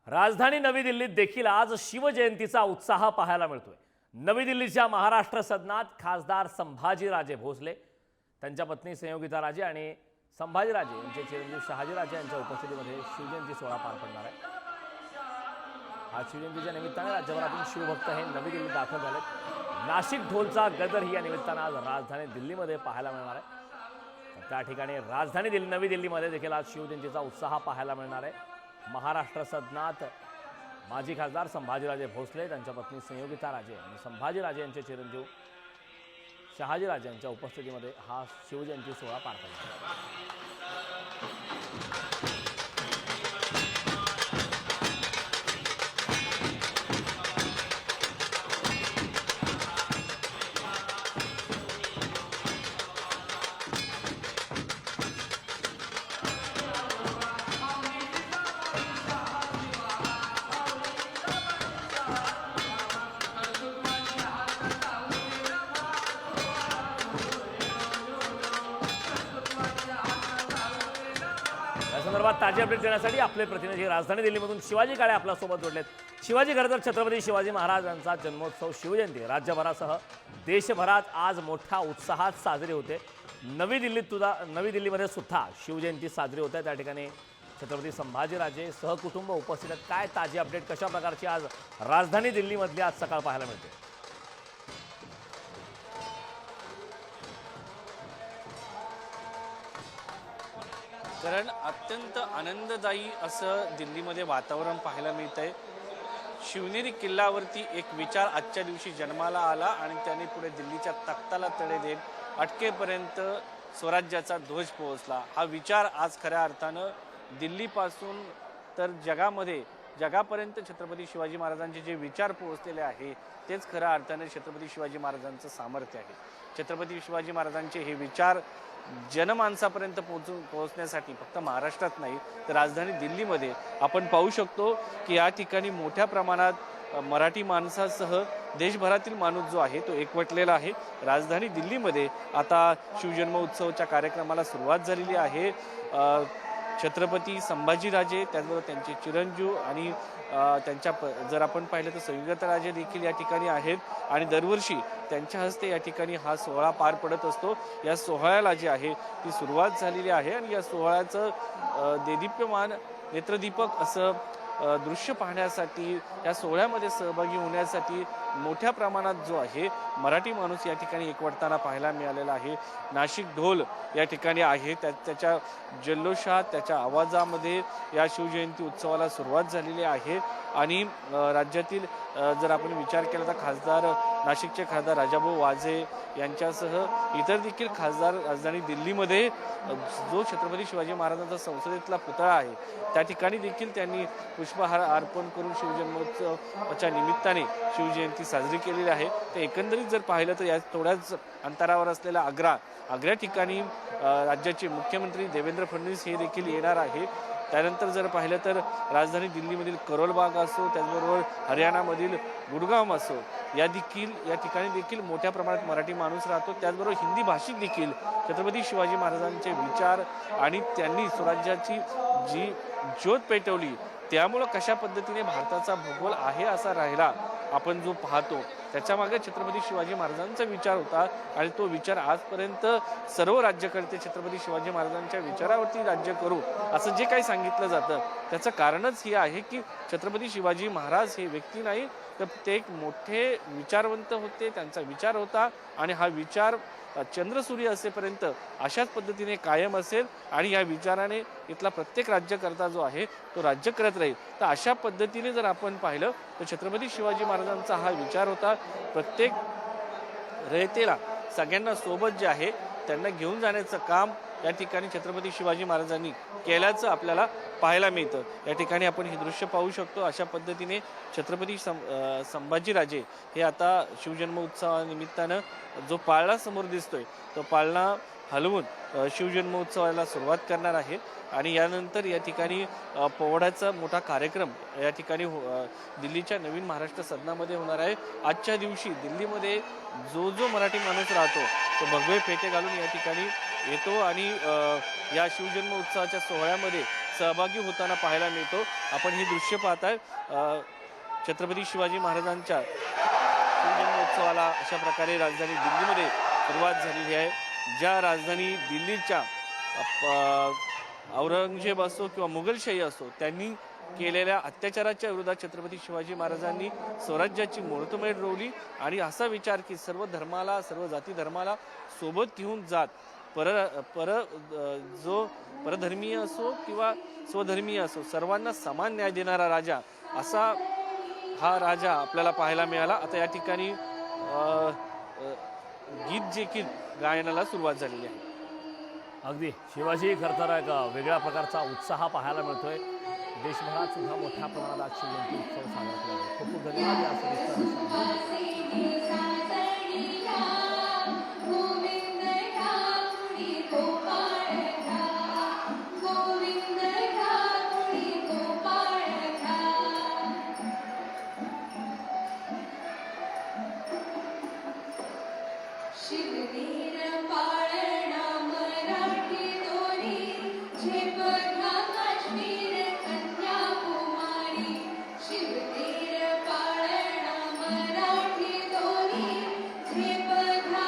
राजधानी नवी दिल्लीत देखील आज शिवजयंतीचा उत्साह पाहायला मिळतोय। नवी दिल्लीच्या महाराष्ट्र सदनात खासदार संभाजीराजे भोसले, त्यांच्या पत्नी संयोगिताराजे आणि संभाजीराजे यांचे चिरंजीव शहाजीराजे यांच्या उपस्थितीमध्ये शिवजयंती सोहळा पार पडणार आहे। आज शिवजयंतीच्या निमित्ताने राज्यभरातून शिवभक्त हे नवी दिल्लीत दाखल झालेत। नाशिक ढोलचा गजर या निमित्ताने आज राजधानी दिल्लीमध्ये पाहायला मिळणार आहे। तर त्या ठिकाणी राजधानी नवी दिल्लीमध्ये देखील आज शिवजयंतीचा उत्साह पाहायला मिळणार आहे। महाराष्ट्र सदनात माजी खासदार संभाजीराजे भोसले, त्यांच्या पत्नी संयोगिताराजे आणि संभाजीराजे यांचे चिरंजीव शहाजीराजे यांच्या उपस्थितीमध्ये हा शिवजयंती सोहळा पार पडला। या संदर्भात ताजी अपडेट देण्यासाठी आपले प्रतिनिधी राजधानी दिल्लीमधून शिवाजी काळे आपल्यासोबत जोडलेत। शिवाजी, खरं तर छत्रपती शिवाजी महाराजांचा जन्मोत्सव शिवजयंती राज्यभरासह देशभरात आज मोठ्या उत्साहात साजरी होते। नवी दिल्लीमध्ये सुद्धा शिवजयंती साजरी होते। त्या ठिकाणी छत्रपती संभाजीराजे सहकुटुंब उपस्थित आहेत। काय ताजी अपडेट, कशा प्रकारची आज राजधानी दिल्लीमधली आज सकाळ पाहायला मिळते? कारण अत्यंत आनंददायी असं दिल्लीमध्ये वातावरण पाहायला मिळतंय। शिवनेरी किल्ल्यावरती एक विचार आजच्या दिवशी जन्माला आला आणि त्याने पुढे दिल्लीच्या तख्ताला तडे देत अटकेपर्यंत स्वराज्याचा ध्वज पोहोचला। हा विचार आज खऱ्या अर्थानं दिल्लीपासून तर जगापर्यंत छत्रपती शिवाजी महाराजांचे जे विचार पोहोचलेले आहे तेच खऱ्या अर्थाने छत्रपती शिवाजी महाराजांचं सामर्थ्य आहे। छत्रपती शिवाजी महाराजांचे हे विचार जनमानसापर्यंत पोहोचण्यासाठी फक्त महाराष्ट्रात नाही तर राजधानी दिल्लीमध्ये आपण पाहू शकतो की या ठिकाणी मोठ्या प्रमाणात मराठी माणसासह देशभरातील माणूस जो आहे तो एकवटलेला आहे। राजधानी दिल्लीमध्ये आता शिवजन्म उत्सवाच्या कार्यक्रमाला सुरुवात झालेली आहे। छत्रपती संभाजीराजे, त्याचबरोबर त्यांचे चिरंजीव आणि त्यांच्या जर आपण पाहिलं तर संयोगिताराजे देखील या ठिकाणी आहेत आणि दरवर्षी त्यांच्या हस्ते या ठिकाणी हा सोहळा पार पडत असतो। या सोहळ्याला जी आहे ती सुरुवात झालेली आहे आणि या सोहळ्याचं देदीप्यमान नेत्रदीपक असं दृश्य पाहण्यासाठी, या सोहळ्यामध्ये सहभागी होण्यासाठी मोठ्या प्रमाणात जो आहे मराठी माणूस या ठिकाणी एकवटताना पाहायला मिळालेला आहे। नाशिक ढोल या ठिकाणी आहे, त्याच्या जल्लोषात, त्याच्या आवाजामध्ये या शिवजयंती उत्सवाला सुरुवात झालेली आहे। आणि राज्यातील जर आपण विचार केला तर नाशिकचे खासदार राजाभाऊ वाजे यांच्यासह इतर देखील खासदार राजधानी दिल्लीमध्ये जो छत्रपती शिवाजी महाराजांचा संसदेतला पुतळा आहे त्या ठिकाणी देखील त्यांनी पुष्पहार अर्पण करून शिवजन्मोत्सवाच्या निमित्ताने शिवजयंती साजरी केलेली आहे। तर एकंदरीत जर पाहिलं तर या थोड्याच अंतरावर असलेला आग्रा ठिकाणी राज्याचे मुख्यमंत्री देवेंद्र फडणवीस हे देखील येणार आहे। त्यानंतर जर पाहिलं तर राजधानी दिल्लीमधील करोल बाग असो, त्याचबरोबर हरियाणामधील गुडगाव असो, या ठिकाणी देखील मोठ्या प्रमाणात मराठी माणूस राहतो। त्याचबरोबर हिंदी भाषिक देखील छत्रपती शिवाजी महाराजांचे विचार आणि त्यांनी स्वराज्याची जी ज्योत पेटवली त्यामुळं कशा पद्धतीने भारताचा भूगोल आहे असा राहिला आपण जो पाहतो त्याच्यामागे छत्रपती शिवाजी महाराजांचा विचार होता आणि तो विचार आजपर्यंत सर्व राज्यकर्ते छत्रपती शिवाजी महाराजांच्या विचारावरती राज्य करू असं जे काही सांगितलं जातं त्याचं कारणच हे आहे की छत्रपती शिवाजी महाराज हे व्यक्ती नाही तर ते एक मोठे विचारवंत होते। त्यांचा विचार होता आणि हा विचार चंद्रसूर्य असेपर्यंत अशाच पद्धतीने कायम असेल आणि या विचाराने इथला प्रत्येक राज्यकर्ता जो आहे तो राज्य करत राहील। तर अशा पद्धतीने जर आपण पाहिलं तर छत्रपती शिवाजी महाराजांचा हा विचार होता प्रत्येक रयतेला, सगळ्यांना सोबत जे आहे त्यांना घेऊन जाण्याचं काम या ठिकाणी छत्रपती शिवाजी महाराजांनी केल्याचं आपल्याला पाहायला मिळतं। या ठिकाणी आपण हे दृश्य पाहू शकतो। अशा पद्धतीने छत्रपती संभाजीराजे हे आता शिवजन्म उत्सवानिमित्तानं जो पाळणा समोर दिसतोय तो पाळणा हलवून शिवजन्म उत्सवाला सुरुवात करणार आहे आणि यानंतर या ठिकाणी पोवाड्याचा मोठा कार्यक्रम या ठिकाणी दिल्लीच्या नवीन महाराष्ट्र सदनामध्ये होणार आहे। आजच्या दिवशी दिल्लीमध्ये जो मराठी माणूस राहतो तो भगवे फेटे घालून या ठिकाणी येतो आणि या शिवजन्म उत्सवाच्या सोहळ्यामध्ये सहभागी होताना पाहायला मिळतो. आपण ही दृश्य पाहताय छत्रपती शिवाजी महाराजांच्या शिवजन्मोत्सवाला अशा प्रकारे राजधानी दिल्लीमध्ये सुरुवात झालेली आहे. ज्या राजधानी दिल्लीच्या औरंगजेब असो किंवा मुघलशाही असो त्यांनी केलेल्या अत्याचाराच्या विरोधात छत्रपती शिवाजी महाराजांनी स्वराज्याची मुहूर्तमेढ रोवली आणि असा विचार की सर्व धर्माला, सर्व जाती धर्माला सोबत घेऊन जात जो परधर्मीय असो किंवा स्वधर्मीय असो सर्वांना समान न्याय देणारा राजा असा हा राजा आपल्याला पाहायला मिळाला. आता या ठिकाणी गीत जे की गायनाला सुरुवात झालेली आहे. अगदी शिवाजी खरं तर एक वेगळ्या प्रकारचा उत्साह पाहायला मिळतोय. देशभरात सुद्धा मोठ्या प्रमाणात आज शिवजयंती उत्सव साजरा केला जातो. खूप खूप धन्यवाद या सविस्तर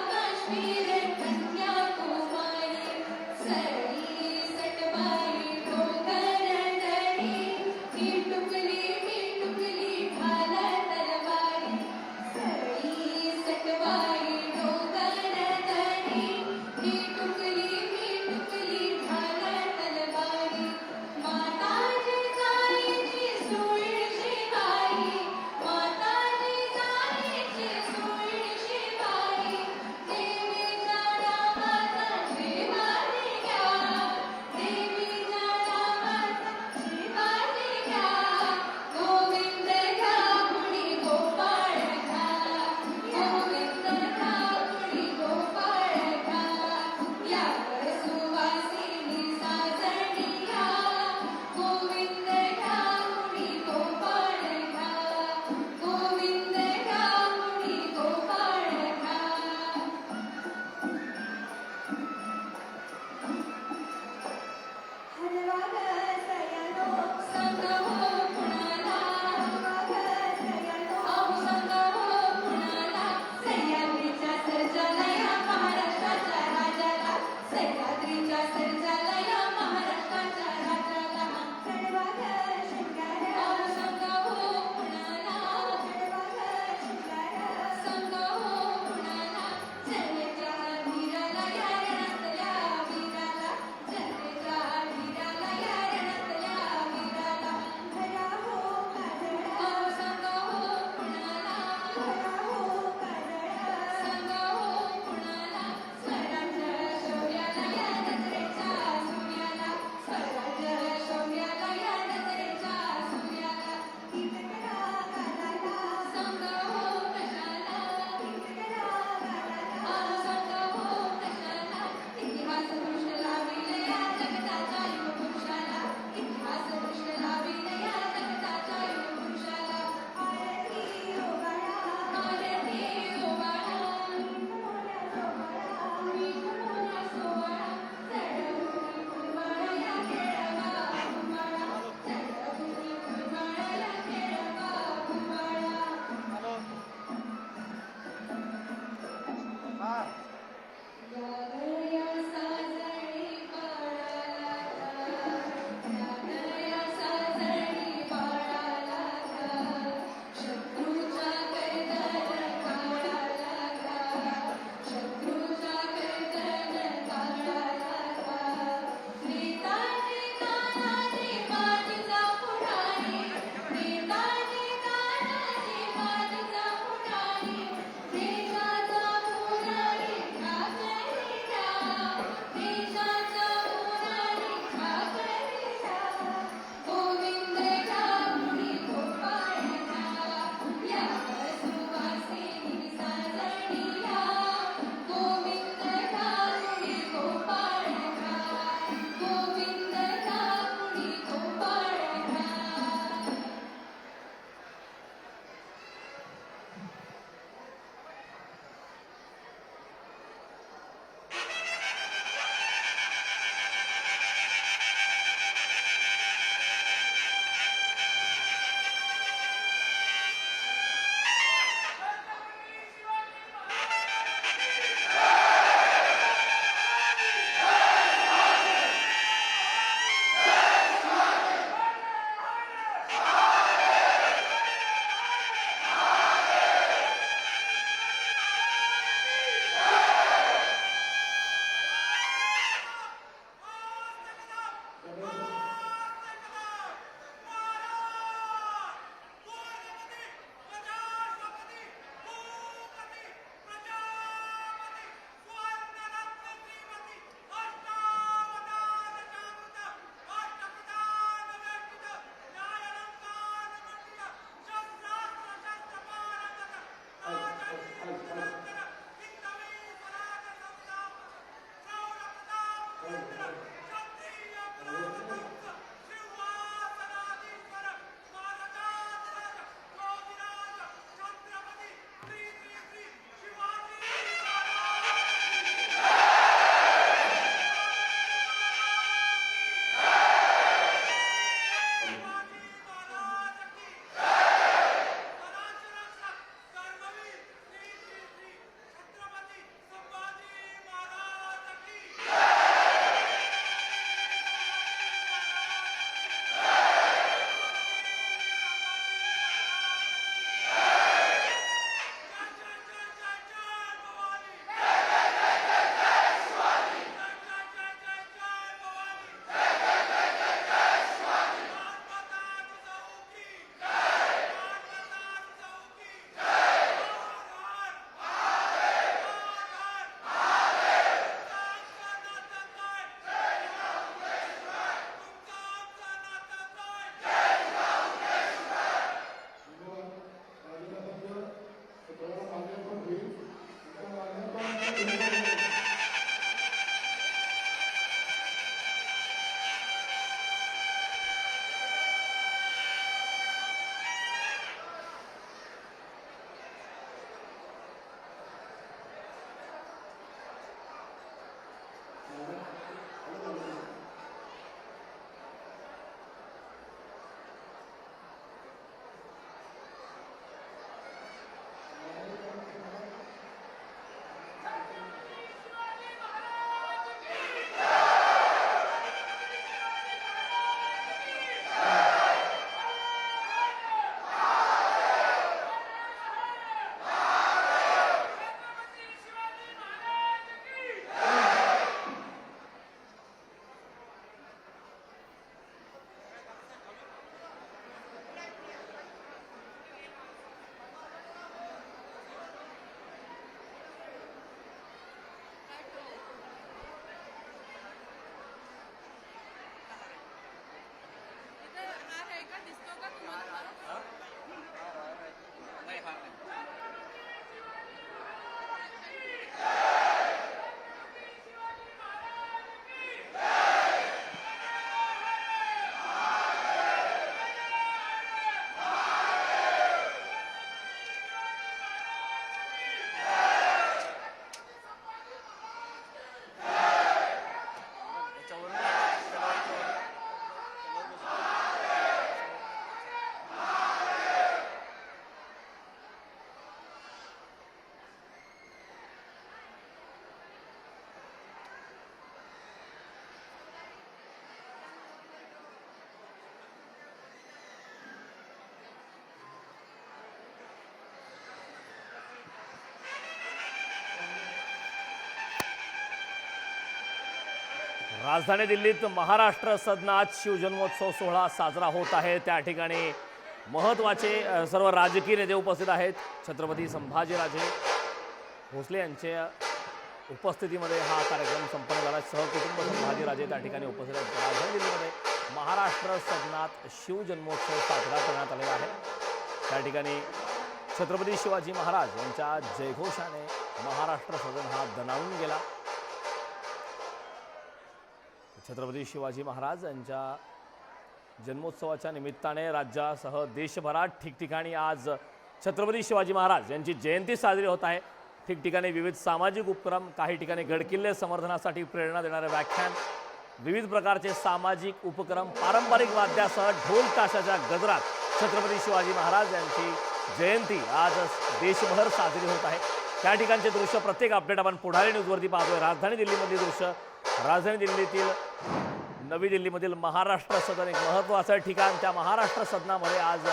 काश्मीर राजधानी दिल्लीत महाराष्ट्र सदनात शिवजन्मोत्सव सोहळा साजरा होत आहे। त्या ठिकाणी महत्त्वाचे सर्व राजकीय नेते उपस्थित आहेत। छत्रपती संभाजीराजे भोसले यांच्या उपस्थितीमध्ये हा कार्यक्रम संपन्न झाला। सहकुटुंब संभाजीराजे त्या ठिकाणी उपस्थित आहेत। राजधानी दिल्लीमध्ये महाराष्ट्र सदनात शिवजन्मोत्सव साजरा करण्यात आलेला आहे। त्या ठिकाणी छत्रपती शिवाजी महाराज यांच्या जयघोषाने महाराष्ट्र सदन हा दणाणून गेला। छत्रपती शिवाजी महाराज यांच्या जन्मोत्सवाच्या निमित्ताने राज्यासह देशभरात ठिकठिकाणी आज छत्रपती शिवाजी महाराज यांची जयंती साजरी होत आहे। ठिकठिकाणी विविध सामाजिक उपक्रम, काही ठिकाणी गडकिल्ले संवर्धनासाठी प्रेरणा देणारे व्याख्यान, विविध प्रकारचे सामाजिक उपक्रम, पारंपरिक वाद्यासह ढोल ताशाच्या गजरात छत्रपती शिवाजी महाराज यांची जयंती आज देशभर साजरी होत आहे। त्या ठिकाणचे दृश्य प्रत्येक अपडेट आपण पुढारी न्यूजवरती पाहतोय। राजधानी दिल्लीमधली दृश्य, राजधानी दिल्लीतील नवी दिल्लीमधील महाराष्ट्र सदन एक महत्त्वाचं ठिकाण। त्या महाराष्ट्र सदनामध्ये आज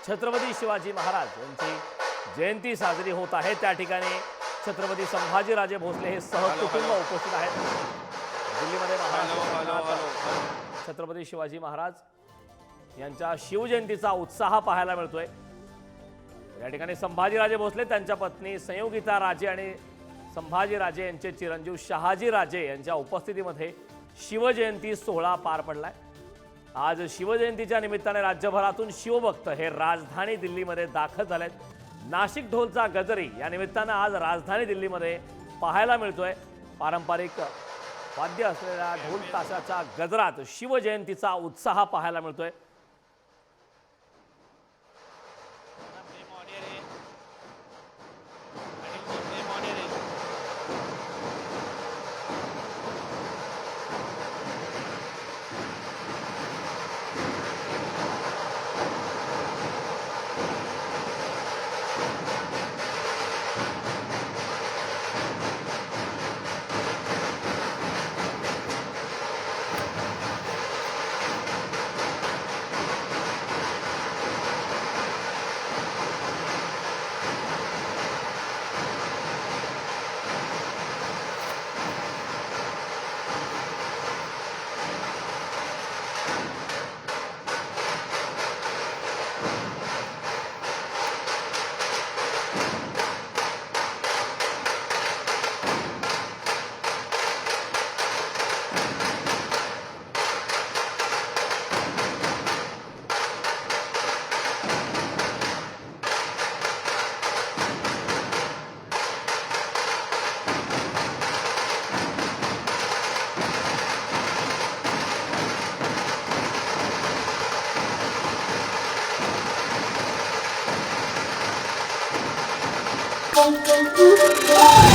छत्रपती शिवाजी महाराज यांची जयंती साजरी होत आहे। त्या ठिकाणी छत्रपती संभाजीराजे भोसले हे सहकुटुंब उपस्थित आहेत। दिल्लीमध्ये महाराष्ट्र छत्रपती शिवाजी महाराज यांच्या शिवजयंतीचा उत्साह पाहायला मिळतोय। या ठिकाणी संभाजीराजे भोसले, त्यांच्या पत्नी संयोगिता राजे आणि संभाजीराजे यांचे चिरंजीव शहाजीराजे यांच्या उपस्थितीमध्ये शिवजयंती सोहळा पार पडलाय। आज शिवजयंतीच्या निमित्ताने राज्यभरातून शिवभक्त हे राजधानी दिल्लीमध्ये दाखल झालेत। नाशिक ढोलचा गजरी या निमित्तानं आज राजधानी दिल्लीमध्ये पाहायला मिळतोय। पारंपरिक वाद्य असलेल्या ढोल ताशाच्या गजरात शिवजयंतीचा उत्साह पाहायला मिळतोय। Thank you.